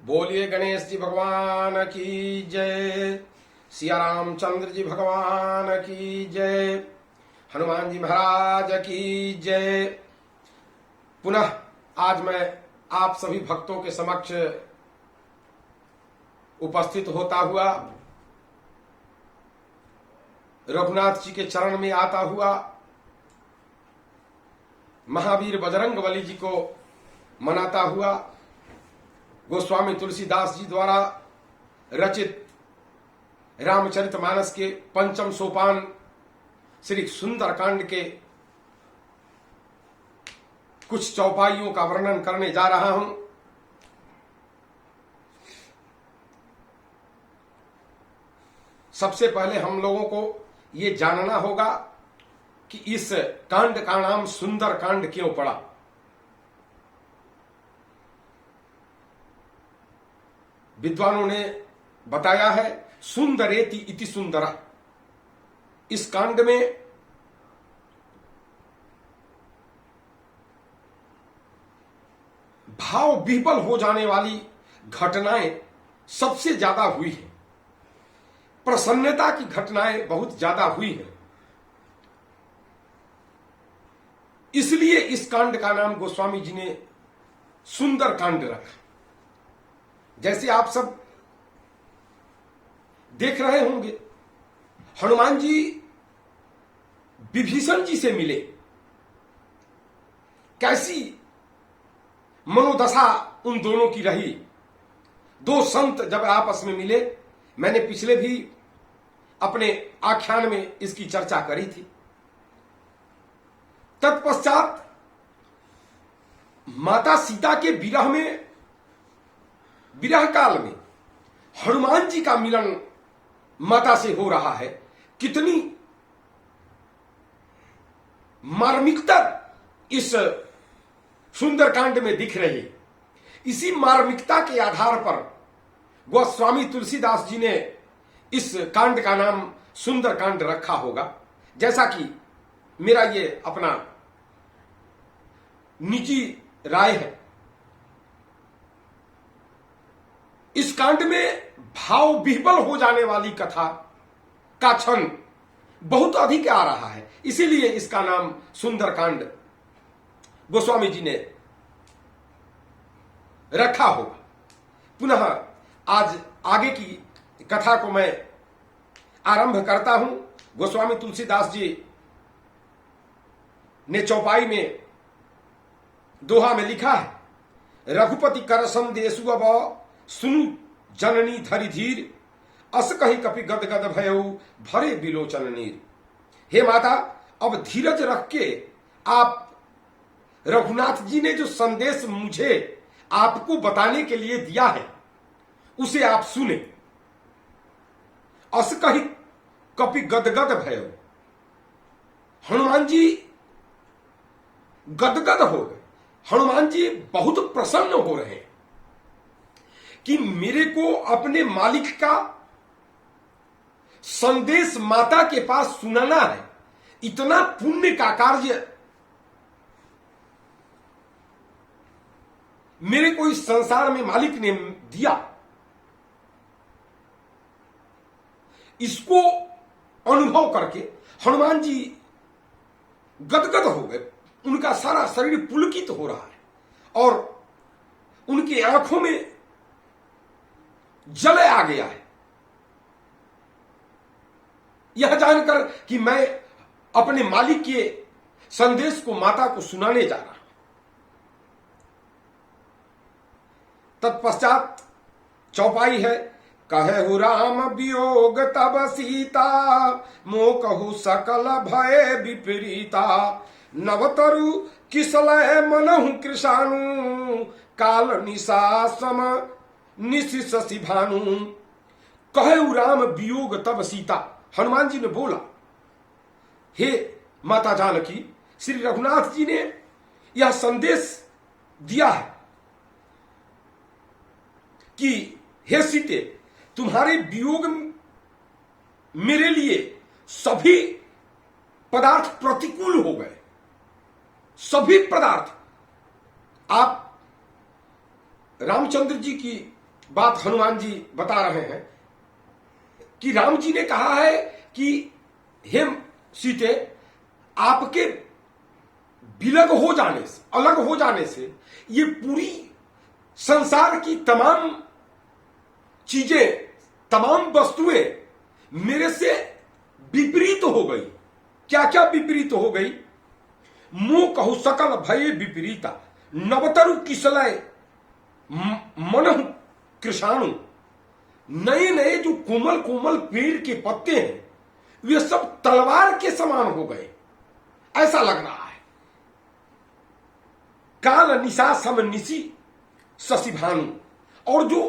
बोलिए गणेश जी भगवान की जय। सिया रामचंद्र जी भगवान की जय। हनुमान जी महाराज की जय। पुनः आज मैं आप सभी भक्तों के समक्ष उपस्थित होता हुआ, रघुनाथ जी के चरण में आता हुआ, महावीर बजरंग बली जी को मनाता हुआ, गोस्वामी तुलसीदास जी द्वारा रचित रामचरितमानस के पंचम सोपान श्री सुंदरकांड के कुछ चौपाइयों का वर्णन करने जा रहा हूं। सबसे पहले हम लोगों को ये जानना होगा कि इस कांड का नाम सुंदर कांड क्यों पड़ा। विद्वानों ने बताया है सुंदरेति इति सुंदरा। इस कांड में भाव विह्वल हो जाने वाली घटनाएं सबसे ज्यादा हुई है। प्रसन्नता की घटनाएं बहुत ज्यादा हुई है। इसलिए इस कांड का नाम गोस्वामी जी ने सुंदर कांड रखा। जैसे आप सब देख रहे होंगे, हनुमान जी विभीषण जी से मिले, कैसी मनोदशा उन दोनों की रही। दो संत जब आपस में मिले, मैंने पिछले भी अपने आख्यान में इसकी चर्चा करी थी। तत्पश्चात माता सीता के विरह काल में हनुमान जी का मिलन माता से हो रहा है। कितनी मार्मिकता इस सुंदरकांड में दिख रही। इसी मार्मिकता के आधार पर गोस्वामी तुलसीदास जी ने इस कांड का नाम सुंदरकांड रखा होगा। जैसा कि मेरा ये अपना निजी राय है। इस कांड में भाव विह्वल हो जाने वाली कथा का क्षण बहुत अधिक आ रहा है, इसीलिए इसका नाम सुंदरकांड गोस्वामी जी ने रखा होगा। पुनः आज आगे की कथा को मैं आरंभ करता हूं। गोस्वामी तुलसीदास जी ने चौपाई में दोहा में लिखा है, रघुपति कर संदेशु अब सुनु जननी धरि धीर, अस कही कपि गद गद भयऊ भरे बिलोचन नीर। हे माता, अब धीरज रख के आप रघुनाथ जी ने जो संदेश मुझे आपको बताने के लिए दिया है उसे आप सुने। अस कही कपि गदगद भयऊ। हनुमान जी गदगद हो गए। हनुमान जी बहुत प्रसन्न हो रहे हैं कि मेरे को अपने मालिक का संदेश माता के पास सुनाना है। इतना पुण्य का कार्य मेरे को इस संसार में मालिक ने दिया। इसको अनुभव करके हनुमान जी गदगद हो गए। उनका सारा शरीर पुलकित हो रहा है और उनकी आंखों में जल आ गया है, यह जानकर कि मैं अपने मालिक के संदेश को माता को सुनाने जा रहा हूं। तत्पश्चात चौपाई है, कहु राम वियोग तब सीता, मोकहु सकल भय विपरीता, नवतरु किसलय मनहु कृषाणु, काल निशा सम निशि शशि भानु। कहु राम वियोग तब सीता। हनुमान जी ने बोला, हे माता जानकी, श्री रघुनाथ जी ने यह संदेश दिया है कि हे सीते, तुम्हारे वियोग मेरे लिए सभी पदार्थ प्रतिकूल हो गए। सभी पदार्थ, आप रामचंद्र जी की बात हनुमान जी बता रहे हैं कि राम जी ने कहा है कि हे सीते, आपके विलग हो जाने से, अलग हो जाने से ये पूरी संसार की तमाम चीजें, तमाम वस्तुएं मेरे से विपरीत हो गई। क्या क्या विपरीत हो गई? मुंह कहु सकल भय विपरीता, नवतरु किसलय मनहु कृषाणु। नए नए जो कोमल कोमल पेड़ के पत्ते हैं वे सब तलवार के समान हो गए, ऐसा लग रहा है। काल निशा सम निशी शशि भानु, और जो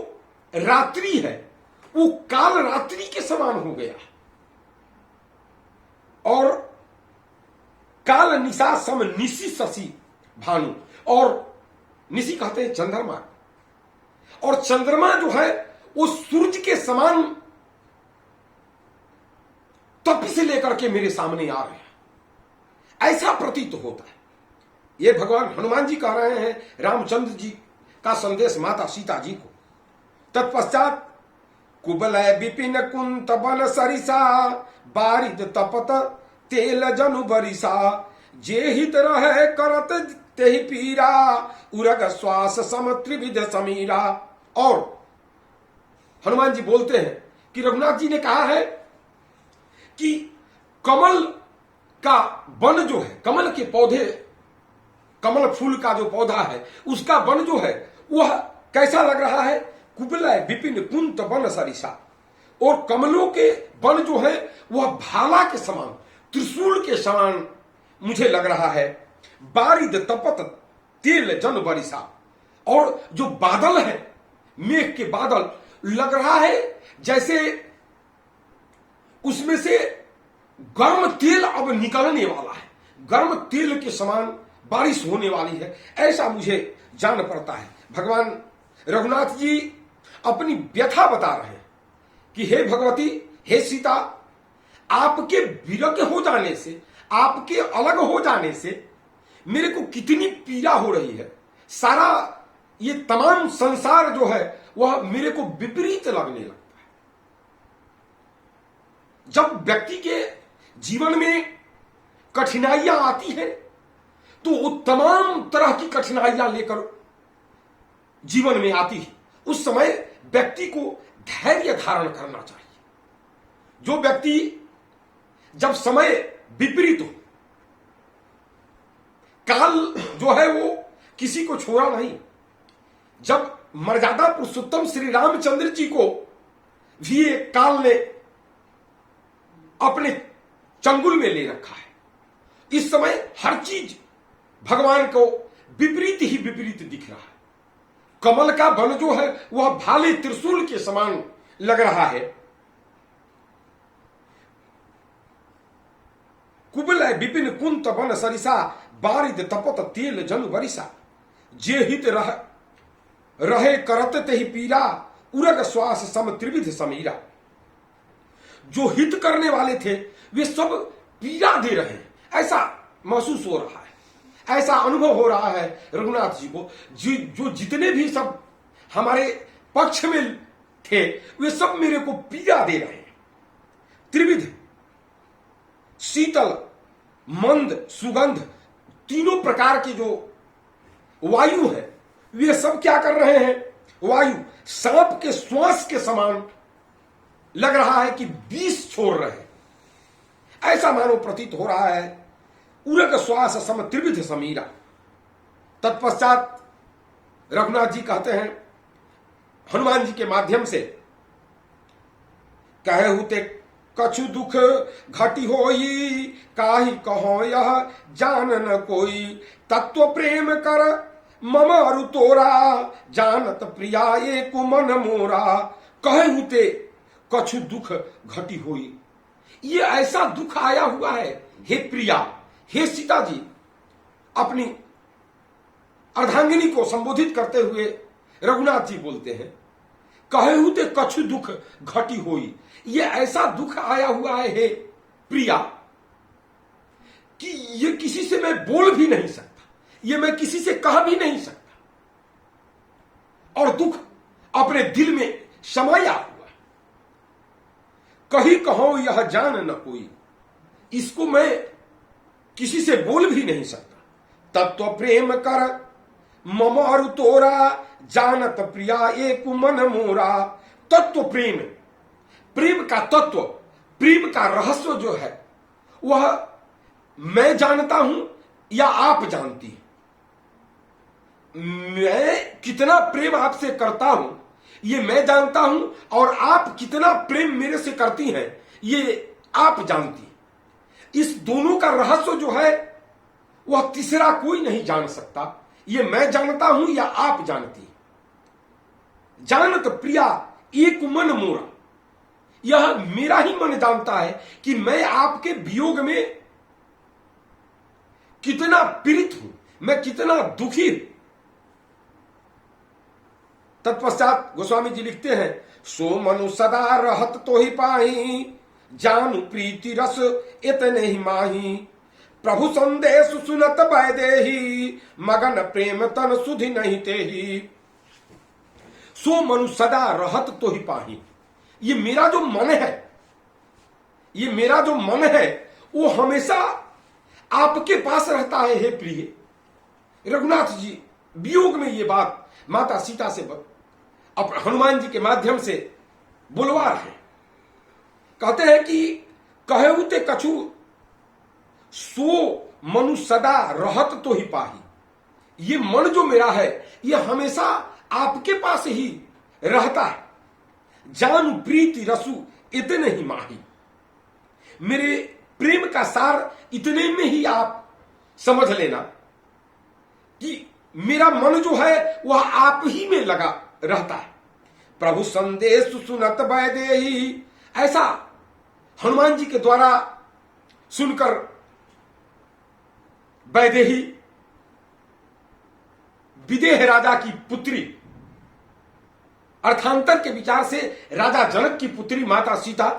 रात्रि है वो काल रात्रि के समान हो गया। और काल निशा सम निशी शशि भानु, और निशी कहते हैं चंद्रमा, और चंद्रमा जो है वो सूर्य के समान तप से लेकर के मेरे सामने आ रहे हैं, ऐसा प्रतीत होता है। ये भगवान हनुमान जी कह रहे हैं रामचंद्र जी का संदेश माता सीता जी को। तत्पश्चात कुबलय विपिन कुंत बन सरिसा, बारिद तपत तेल जनु बरिसा, जे हित रहे करत तेहि पीरा, उरग श्वास सम त्रिविध समीरा। और हनुमान जी बोलते हैं कि रघुनाथ जी ने कहा है कि कमल का वन जो है, कमल के पौधे, कमल फूल का जो पौधा है उसका वन जो है वह कैसा लग रहा है? कुबलय विपिन कुंत वन सरिसा, और कमलों के वन जो है वह भाला के समान, त्रिशूल के समान मुझे लग रहा है। बारिद तपत तेल जन बरिसा, और जो बादल है, मेघ के बादल, लग रहा है जैसे उसमें से गर्म तेल अब निकलने वाला है, गर्म तेल के समान बारिश होने वाली है, ऐसा मुझे जान पड़ता है। भगवान रघुनाथ जी अपनी व्यथा बता रहे हैं कि हे भगवती, हे सीता, आपके विरग हो जाने से, आपके अलग हो जाने से मेरे को कितनी पीड़ा हो रही है। सारा ये तमाम संसार जो है वह मेरे को विपरीत लगने लगता है। जब व्यक्ति के जीवन में कठिनाइयां आती हैं तो वो तमाम तरह की कठिनाइयां लेकर जीवन में आती है, उस समय व्यक्ति को धैर्य धारण करना चाहिए। जो व्यक्ति जब समय विपरीत हो, काल जो है वो किसी को छोड़ा नहीं। जब मर्यादा पुरुषोत्तम श्री रामचंद्र जी को भी एक काल ने अपने चंगुल में ले रखा है। इस समय हर चीज भगवान को विपरीत ही विपरीत दिख रहा है। कमल का वन जो है वह भाले त्रिशूल के समान लग रहा है। कुबलय विपिन कुंत वन सरिसा, बारिद तपत तेल जन बरिसा, जे हित रहे करत तेहि पीरा, उरग श्वास सम त्रिविध समीरा। जो हित करने वाले थे वे सब पीड़ा दे रहे हैं, ऐसा महसूस हो रहा है, ऐसा अनुभव हो रहा है रघुनाथ जी को। जो जितने भी सब हमारे पक्ष में थे वे सब मेरे को पीड़ा दे रहे हैं। त्रिविध, शीतल, मंद, सुगंध, तीनों प्रकार की जो वायु है वे सब क्या कर रहे हैं? वायु सांप के श्वास के समान लग रहा है कि विष छोड़ रहे हैं, ऐसा मानो प्रतीत हो रहा है। उरग श्वास सम त्रिविध समीरा। तत्पश्चात रघुनाथ जी कहते हैं हनुमान जी के माध्यम से, कहे हुते कछु दुख घटी होई, काहि कहो यह जान न कोई, तत्व प्रेम कर मम अरु तोरा, जानत प्रिया एक मन मोरा। कहे हुते कछु दुख घटी होई, ये ऐसा दुख आया हुआ है हे प्रिया, हे सीता जी। अपनी अर्धांगिनी को संबोधित करते हुए रघुनाथ जी बोलते हैं, कहे हुते कछु दुख घटी होई, ये ऐसा दुख आया हुआ है हे प्रिया कि ये किसी से मैं बोल भी नहीं सकता, ये मैं किसी से कह भी नहीं सकता। और दुख अपने दिल में समाया हुआ है। कही कहो यह जान न कोई, इसको मैं किसी से बोल भी नहीं सकता। तत्व प्रेम कर ममरु तोरा, जानत प्रिया एक मन मोरा। तत्व प्रेम, प्रेम का तत्व, प्रेम का रहस्य जो है वह मैं जानता हूं या आप जानती हैं। मैं कितना प्रेम आपसे करता हूं ये मैं जानता हूं, और आप कितना प्रेम मेरे से करती हैं ये आप जानती हैं। इस दोनों का रहस्य जो है वह तीसरा कोई नहीं जान सकता। ये मैं जानता हूं या आप जानती हैं। जानत प्रिया एक मन मोरा, यह मेरा ही मन जानता है कि मैं आपके वियोग में कितना पीड़ित हूं, मैं कितना दुखी हूं। तत्पश्चात गोस्वामी जी लिखते हैं, सो मनु सदा रहत तो ही पाही, जानु प्रीति रस इतने ही माही। प्रभु संदेश सुनत बैदेही, मगन प्रेम तन सुधि नहीं तेही। सो मनु सदा रहत तो ही पाही, ये मेरा जो मन है, ये मेरा जो मन है वो हमेशा आपके पास रहता है हे प्रिय। रघुनाथ जी वियोग में ये बात माता सीता से अब हनुमान जी के माध्यम से बुलवा रहे। कहते हैं कि कहु ते कछु, सो मनु सदा रहत तो ही पाही। ये मन जो मेरा है ये हमेशा आपके पास ही रहता है। जानु प्रीति रसु इतने ही माही, मेरे प्रेम का सार इतने में ही आप समझ लेना कि मेरा मन जो है वह आप ही में लगा रहता है। प्रभु संदेश सुनत बैदेही, ऐसा हनुमान जी के द्वारा सुनकर बैदेही विदेह राजा की पुत्री, अर्थांतर के विचार से राजा जनक की पुत्री माता सीता,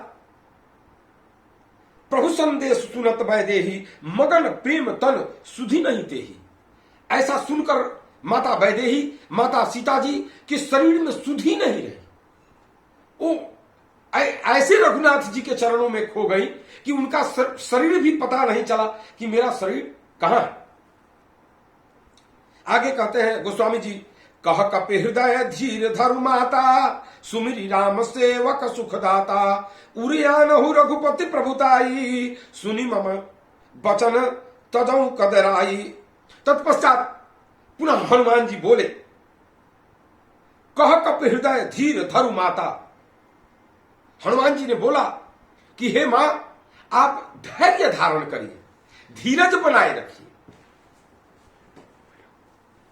प्रभु संदेश सुनत बैदेही, मगन प्रेम तन सुधि नहीं तेही। ऐसा सुनकर माता बैदेही, माता सीता जी के शरीर में सुधि नहीं रही। वो ऐसे रघुनाथ जी के चरणों में खो गई कि उनका शरीर भी पता नहीं चला कि मेरा शरीर कहां है। आगे कहते हैं गोस्वामी जी, कह कपि हृदय धीर धरु माता, सुमिरी राम सेवक सुखदाता। उरियानहु रघुपति प्रभुताई, सुनि मम बचन तजौ कदराई। तत्पश्चात पुनः हनुमान जी बोले, कह कपि हृदय धीर धरु माता। हनुमान जी ने बोला कि हे मां, आप धैर्य धारण करिए, धीरज बनाए रखिए।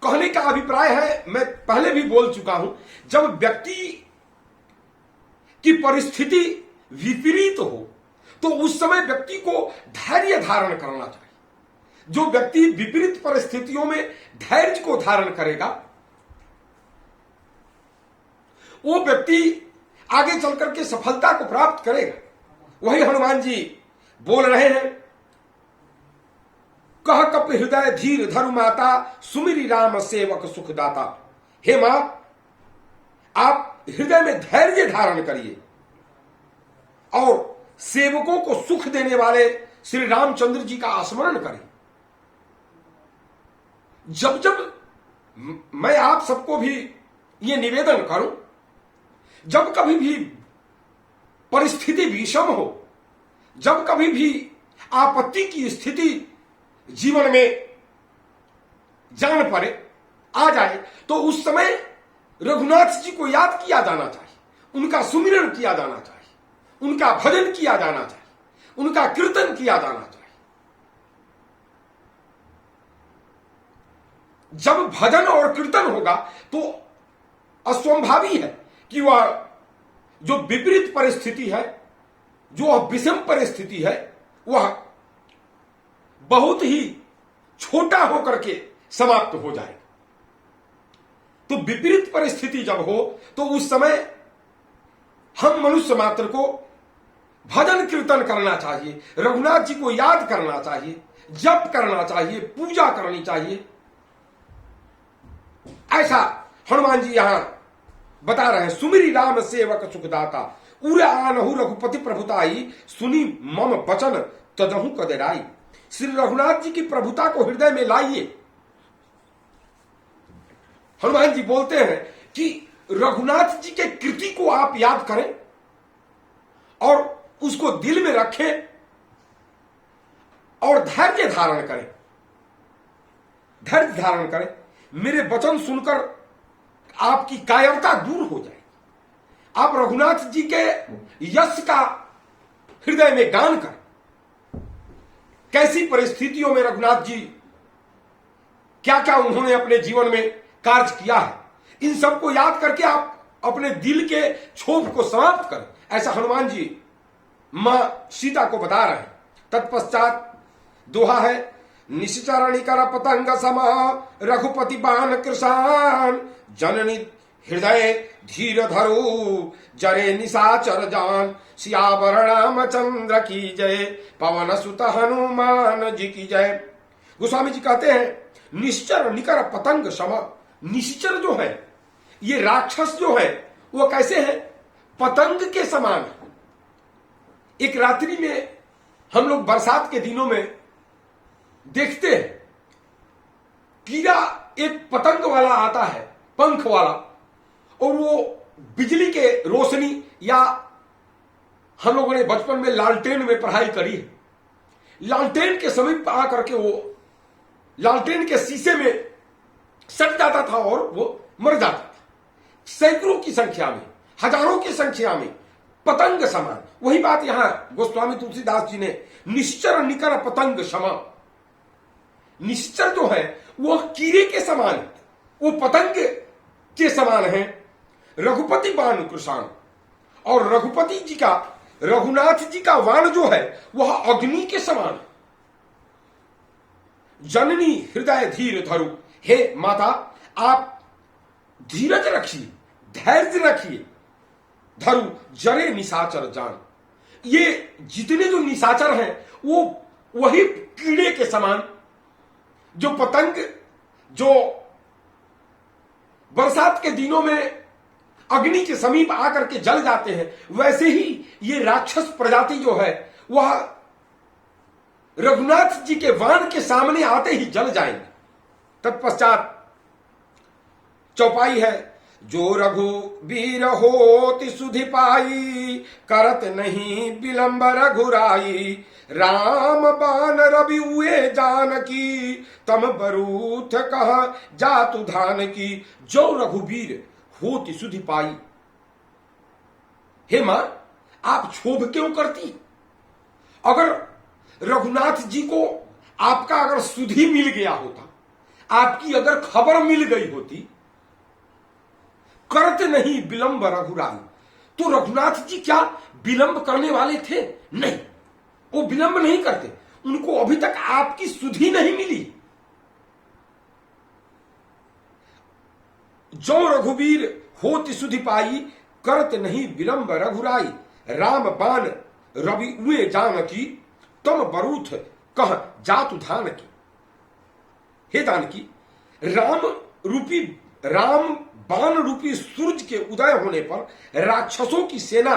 कहने का अभिप्राय है, मैं पहले भी बोल चुका हूं, जब व्यक्ति की परिस्थिति विपरीत हो तो उस समय व्यक्ति को धैर्य धारण करना चाहिए। जो व्यक्ति विपरीत परिस्थितियों में धैर्य को धारण करेगा वो व्यक्ति आगे चलकर के सफलता को प्राप्त करेगा। वही हनुमान जी बोल रहे हैं, कह कपि हृदय धीर धरु माता, सुमिरी राम सेवक सुखदाता। हे मां, आप हृदय में धैर्य धारण करिए और सेवकों को सुख देने वाले श्री रामचंद्र जी का स्मरण करें। जब जब मैं आप सबको भी ये निवेदन करूं, जब कभी भी परिस्थिति विषम हो, जब कभी भी आपत्ति की स्थिति जीवन में जान पड़े, आ जाए, तो उस समय रघुनाथ जी को याद किया जाना चाहिए, उनका सुमिरन किया जाना चाहिए, उनका भजन किया जाना चाहिए, उनका कीर्तन किया जाना चाहिए। जब भजन और कीर्तन होगा तो अस्वाभावी है कि वह जो विपरीत परिस्थिति है, जो विषम परिस्थिति है, वह बहुत ही छोटा होकर के समाप्त हो जाएगा। तो विपरीत परिस्थिति जब हो तो उस समय हम मनुष्य मात्र को भजन कीर्तन करना चाहिए, रघुनाथ जी को याद करना चाहिए, जप करना चाहिए, पूजा करनी चाहिए। ऐसा हनुमान जी यहां बता रहे हैं, सुमिरी राम सेवक सुखदाता उरे आनहु रघुपति प्रभुताई, सुनी मम वचन तदहु कदेराई। श्री रघुनाथ जी की प्रभुता को हृदय में लाइए। हनुमान जी बोलते हैं कि रघुनाथ जी के कृति को आप याद करें और उसको दिल में रखें और धैर्य धारण करें। धैर्य धारण करें, मेरे वचन सुनकर आपकी कायरता दूर हो जाए। आप रघुनाथ जी के यश का हृदय में गान कर, कैसी परिस्थितियों में रघुनाथ जी क्या क्या उन्होंने अपने जीवन में कार्य किया है, इन सबको याद करके आप अपने दिल के क्षोभ को समाप्त करें। ऐसा हनुमान जी मां सीता को बता रहे हैं। तत्पश्चात दोहा है, निश्चरणी कर पतंग सम रघुपति बाण कृषान, जननी हृदय धीर धरु जरे निशाचर जान, सियावर रामचंद्र की जय, पवन सुत हनुमान जी की जय। गोस्वामी जी कहते हैं निश्चर निकर पतंग सम, निश्चर जो है ये राक्षस जो है वो कैसे है, पतंग के समान। एक रात्रि में हम लोग बरसात के दिनों में देखते हैं कीड़ा एक पतंग वाला आता है, पंख वाला, और वो बिजली के रोशनी, या हम लोगों ने बचपन में लालटेन में पढ़ाई करी है, लालटेन के समीप आकर के वो लालटेन के शीशे में सट जाता था और वो मर जाता था। सैकड़ों की संख्या में, हजारों की संख्या में पतंग समान। वही बात यहां गोस्वामी तुलसीदास जी ने निश्चर निकर पतंग समा, निश्चर जो है वो कीड़े के समान, वो पतंग के समान है। रघुपति बाण कृषाण, और रघुपति जी का, रघुनाथ जी का वाण जो है वह अग्नि के समान। जननी हृदय धीर धरु, हे माता आप धीरज रखिए, धैर्य रखिए। धरु जरे निशाचर जान, ये जितने जो निशाचर हैं वो वही कीड़े के समान, जो पतंग जो बरसात के दिनों में अग्नि के समीप आकर के जल जाते हैं, वैसे ही ये राक्षस प्रजाति जो है वह रघुनाथ जी के वाण के सामने आते ही जल जाएंगे। तत्पश्चात चौपाई है, जो रघुवीर होति सुधि पाई, करत नहीं विलंब रघुराई, राम बान रवि हुए जानकी, तम बरूथ कह जातु धान की, जो रघुवीर होति सुधि पाई। हे मां आप क्षोभ क्यों करती? अगर रघुनाथ जी को आपका अगर सुधि मिल गया होता, आपकी अगर खबर मिल गई होती, करते नहीं विलंब रघुराई, तो रघुनाथ जी क्या विलंब करने वाले थे? नहीं, वो विलंब नहीं करते, उनको अभी तक आपकी सुधि नहीं मिली। जो रघुवीर होति सुधि पाई, करत नहीं विलंब रघुराई, राम बाण रवि उए जानकी, तम बरूथ कह जातु धान की। हे जानकी, राम बाण रूपी सूरज के उदय होने पर राक्षसों की सेना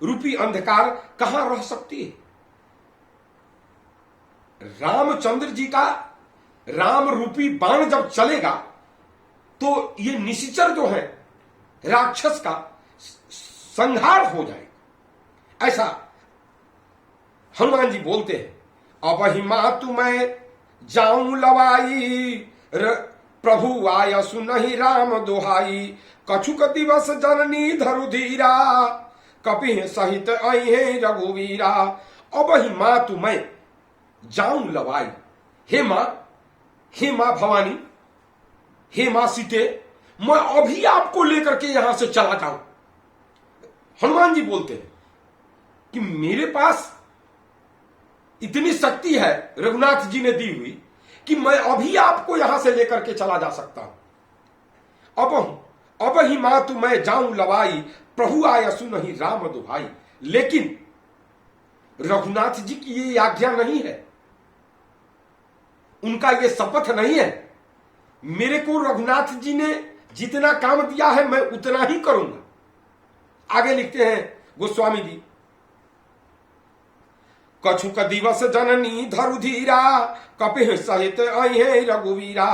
रूपी अंधकार कहां रह सकती है? रामचंद्र जी का राम रूपी बाण जब चलेगा तो ये निश्चर जो है राक्षस का संहार हो जाएगा। ऐसा हनुमान जी बोलते हैं, अब ही मातु मैं जाऊं लवाई, प्रभु आय सुनहि राम दोहाई, कछुक दिवस जननी धरु धीरा, कपिह सहित अहे रघुवीरा। अब ही मातु मैं जाऊं लवाई, हे मां भवानी, हे मां सीते, मैं अभी आपको लेकर के यहां से चला जाऊं। हनुमान जी बोलते हैं कि मेरे पास इतनी शक्ति है रघुनाथ जी ने दी हुई कि मैं अभी आपको यहां से लेकर के चला जा सकता हूं। अब ही मातु मैं जाऊं लवाई, प्रभु आय सुनहि राम दुहाई। लेकिन रघुनाथ जी की ये आज्ञा नहीं है, उनका ये शपथ नहीं है। मेरे को रघुनाथ जी ने जितना काम दिया है मैं उतना ही करूंगा। आगे लिखते हैं गोस्वामी जी, कछुक दिवस जननी धरुधीरा, कपिह सहित अहे रघुवीरा।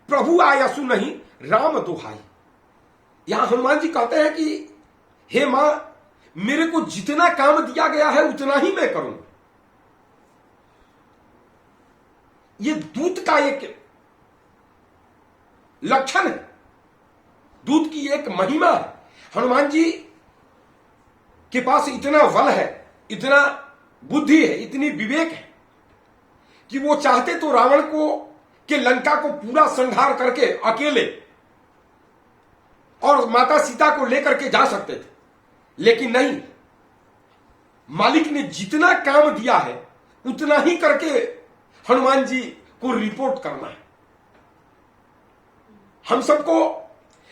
प्रभु आयसु नहीं राम दुहाई। यहां हनुमान जी कहते हैं कि हे मां, मेरे को जितना काम दिया गया है उतना ही मैं करूंगा। ये दूत का एक लक्षण है, दूत की एक महिमा है। हनुमान जी के पास इतना बल है, इतना बुद्धि है, इतनी विवेक है कि वो चाहते तो रावण को के लंका को पूरा संहार करके अकेले और माता सीता को लेकर के जा सकते थे, लेकिन नहीं, मालिक ने जितना काम दिया है उतना ही करके हनुमान जी को रिपोर्ट करना है। हम सबको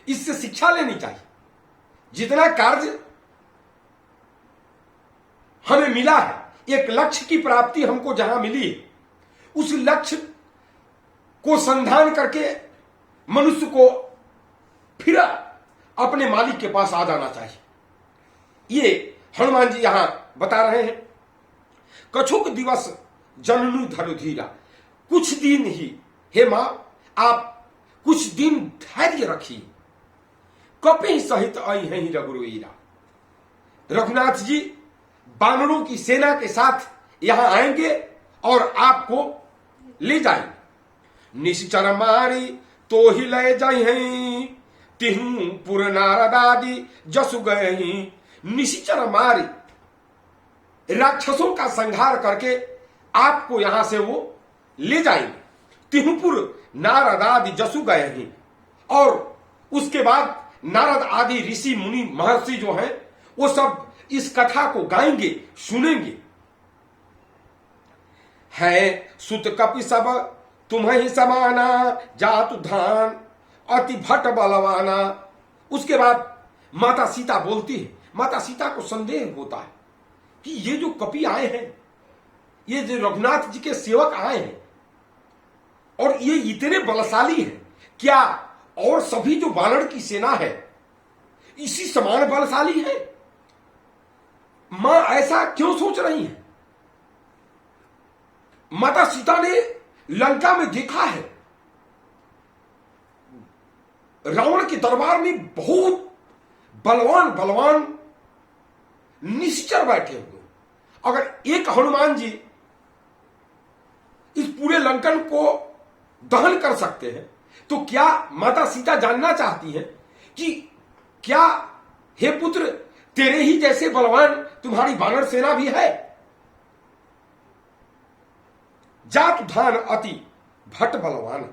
इससे शिक्षा लेनी चाहिए। जितना कार्य हमें मिला है, एक लक्ष्य की प्राप्ति हमको जहां मिली है, उस लक्ष्य को संधान करके मनुष्य को फिर अपने मालिक के पास आ जाना चाहिए। ये हनुमान जी यहां बता रहे हैं। कछुक दिवस जननु धरुधीरा, कुछ दिन ही, हे मां आप कुछ दिन धैर्य रखिए। कपिह सहित आई है रघुवीरा। रघुनाथ जी बानरों की सेना के साथ यहां आएंगे और आपको ले जाएंगे। निश्चर मारी तो ही ले जाए, तिहु पुर नारदादि जसु गए। निश्चर मारी, राक्षसों का संहार करके आपको यहां से वो ले जाएंगे। तिहुपुर नारद आदि जसु गए हैं, और उसके बाद नारद आदि ऋषि मुनि महर्षि जो हैं वो सब इस कथा को गाएंगे, सुनेंगे। है सुत कपि सब तुम्हें ही समाना, जातु धान अति भट बलवाना। उसके बाद माता सीता बोलती है। माता सीता को संदेह होता है कि ये जो कपि आए हैं, ये जो रघुनाथ जी के सेवक आए हैं, और ये इतने बलशाली हैं, क्या और सभी जो वानर की सेना है इसी समान बलशाली है? मां ऐसा क्यों सोच रही है? माता सीता ने लंका में देखा है रावण के दरबार में बहुत बलवान बलवान निश्चर बैठे हुए। अगर एक हनुमान जी इस पूरे लंकन को दहन कर सकते हैं, तो क्या माता सीता जानना चाहती हैं कि क्या हे पुत्र तेरे ही जैसे बलवान तुम्हारी वानर सेना भी है? जात धान अति भट बलवान,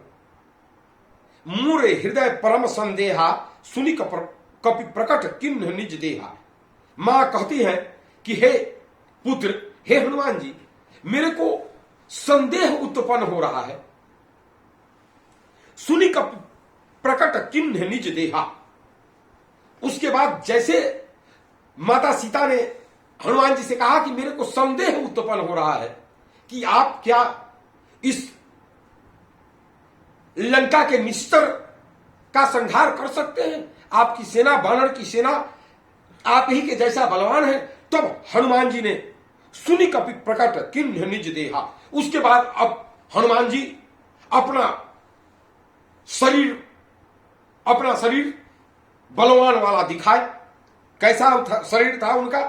मूरे हृदय परम संदेहा, सुनी कपि प्रकट किन्ह निज देहा। मां कहती है कि हे पुत्र, हे हनुमान जी, मेरे को संदेह उत्पन्न हो रहा है। सुनी कपि प्रकट किन्ह निज देहा। उसके बाद जैसे माता सीता ने हनुमान जी से कहा कि मेरे को संदेह उत्पन्न हो रहा है कि आप क्या इस लंका के निश्चर का संहार कर सकते हैं? आपकी सेना, वानर की सेना आप ही के जैसा बलवान है। तब हनुमान जी ने सुनी कपि प्रकट किन्ह निज देहा। उसके बाद अब हनुमान जी अपना शरीर बलवान वाला दिखाए। कैसा शरीर था उनका?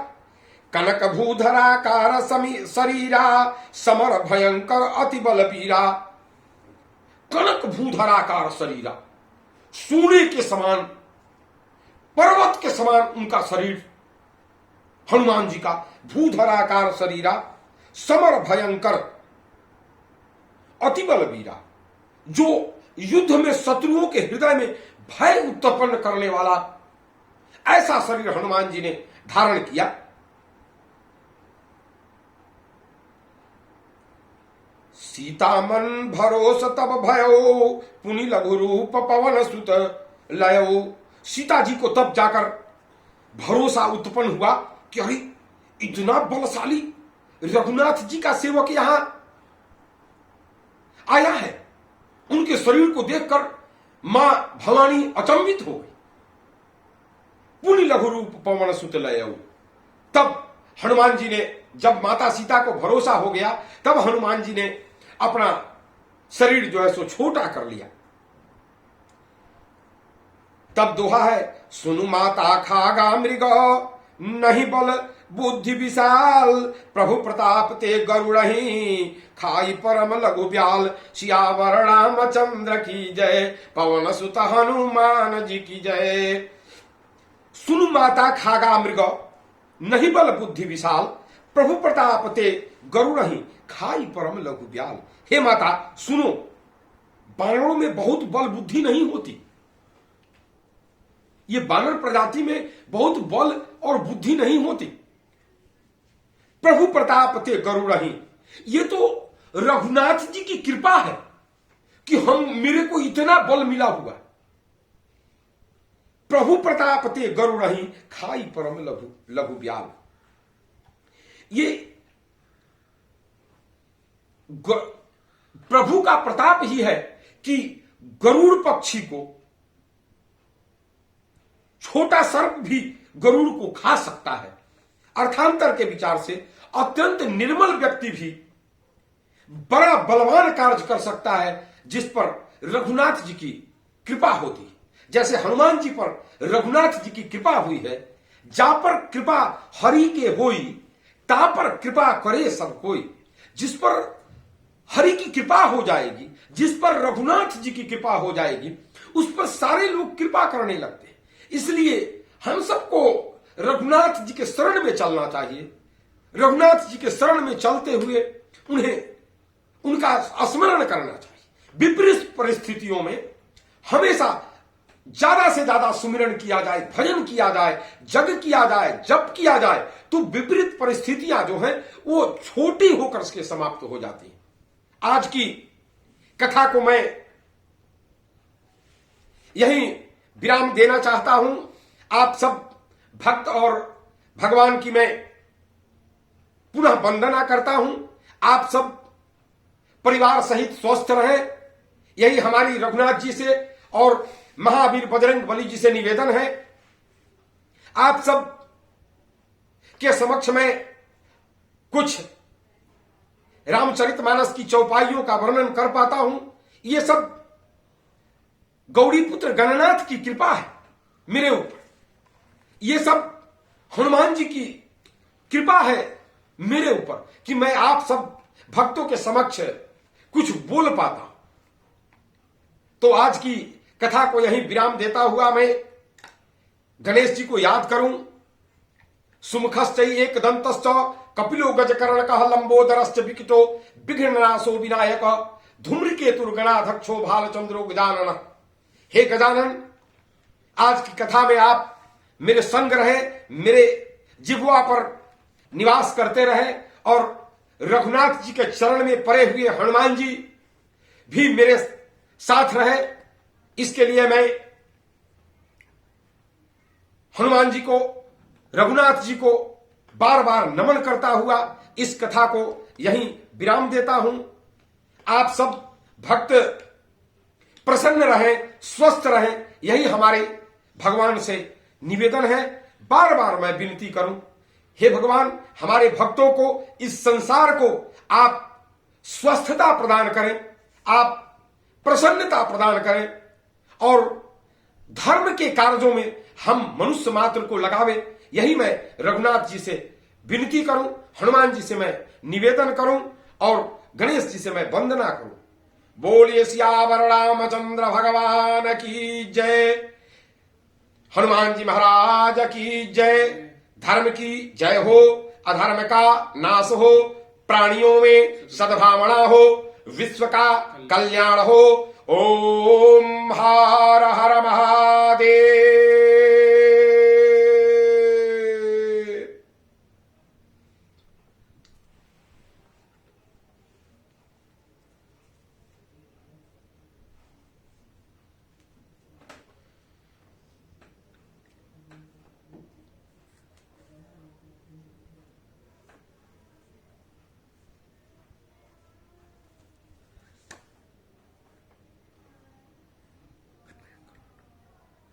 कनक भूधराकार शरीरा, समर भयंकर अति बलबीरा। कनक भूधराकार शरीरा, सोने के समान, पर्वत के समान उनका शरीर हनुमान जी का। भूधराकार शरीरा, समर भयंकर अति बलबीरा, जो युद्ध में शत्रुओं के हृदय में भय उत्पन्न करने वाला ऐसा शरीर हनुमान जी ने धारण किया। सीता मन भरोस तब भयो, पुनि लघु रूप पवन सुत लयो। सीता जी को तब जाकर भरोसा उत्पन्न हुआ कि अरे इतना बलशाली रघुनाथ जी का सेवक यहां आया है। उनके शरीर को देखकर मां भवानी अचंभित हो गई। पुनि लघु रूप पवन सुत लयऊ। तब हनुमान जी ने, जब माता सीता को भरोसा हो गया, तब हनुमान जी ने अपना शरीर जो है सो छोटा कर लिया। तब दोहा है, सुनु माता खागा मृग नहीं बल बुद्धि विशाल, प्रभु प्रताप ते गरुड़हि खाई परम लघु ब्याल। सियावर रामचंद्र की जय, पवन सुत हनुमान जी की जय। सुनु माता खागा मृग नहीं बल बुद्धि विशाल, प्रभु प्रताप ते गरुड़हि खाई परम लघु ब्याल। हे माता सुनो, बानरों में बहुत बल बुद्धि नहीं होती। ये बानर प्रजाति में बहुत बल और बुद्धि नहीं होती। प्रभु प्रताप ते गरुड़हि, ये तो रघुनाथ जी की कृपा है कि मेरे को इतना बल मिला हुआ। प्रभु प्रताप ते गरुड़हि खाई परम लघु ब्याल। ये प्रभु का प्रताप ही है कि गरुड़ पक्षी को, छोटा सर्प भी गरुड़ को खा सकता है। अर्थांतर के विचार से अत्यंत निर्मल व्यक्ति भी बड़ा बलवान कार्य कर सकता है जिस पर रघुनाथ जी की कृपा होती है। जैसे हनुमान जी पर रघुनाथ जी की कृपा हुई है। जा पर कृपा हरि के होई, ता पर कृपा करे सब कोई। जिस पर हरि की कृपा हो जाएगी, जिस पर रघुनाथ जी की कृपा हो जाएगी, उस पर सारे लोग कृपा करने लगते हैं। इसलिए हम सबको रघुनाथ जी के शरण में चलना चाहिए। रघुनाथ जी के शरण में चलते हुए उनका स्मरण करना चाहिए। विपरीत परिस्थितियों में हमेशा ज्यादा से ज्यादा सुमिरन किया जाए, भजन किया जाए, जग किया जाए, जप किया जाए, तो विपरीत परिस्थितियां जो हैं वो छोटी होकर के समाप्त हो जाती हैं। आज की कथा को मैं यहीं विराम देना चाहता हूं। आप सब भक्त और भगवान की मैं पुनः वंदना करता हूं। आप सब परिवार सहित स्वस्थ रहें, यही हमारी रघुनाथ जी से और महावीर बजरंग बली जी से निवेदन है। आप सब के समक्ष में कुछ रामचरितमानस की चौपाइयों का वर्णन कर पाता हूं। ये सब गौरीपुत्र गणनाथ की कृपा है मेरे ऊपर। ये सब हनुमान जी की कृपा है मेरे ऊपर कि मैं आप सब भक्तों के समक्ष कुछ बोल पाता हूं। तो आज की कथा को यहीं विराम देता हुआ मैं गणेश जी को याद करूं। सुमुखश्चै एकदंतश्च कपिलो गजकर्णकः लंबोदरश्च विकटो विघ्ननाशो विनायक धूम्रकेतुर्गणाध्यक्षो भालचंद्रो गजानन। हे गजानन, आज की कथा में आप मेरे संग रहे, मेरे जिह्वा पर निवास करते रहे और रघुनाथ जी के चरण में पड़े हुए हनुमान जी भी मेरे साथ रहे। इसके लिए मैं हनुमान जी को, रघुनाथ जी को बार बार नमन करता हुआ इस कथा को यहीं विराम देता हूं। आप सब भक्त प्रसन्न रहें, स्वस्थ रहें, यही हमारे भगवान से निवेदन है। बार बार मैं विनती करूं, हे भगवान, हमारे भक्तों को, इस संसार को आप स्वस्थता प्रदान करें, आप प्रसन्नता प्रदान करें और धर्म के कार्यों में हम मनुष्य मात्र को लगावे। यही मैं रघुनाथ जी से विनती करूं, हनुमान जी से मैं निवेदन करूं और गणेश जी से मैं वंदना करूं। बोलिए सियावर रामचंद्र भगवान की जय, हनुमान जी महाराज की जय। धर्म की जय हो, अधर्म का नाश हो, प्राणियों में सद्भावना हो, विश्व का कल्याण हो। ओम हर हर महादेव।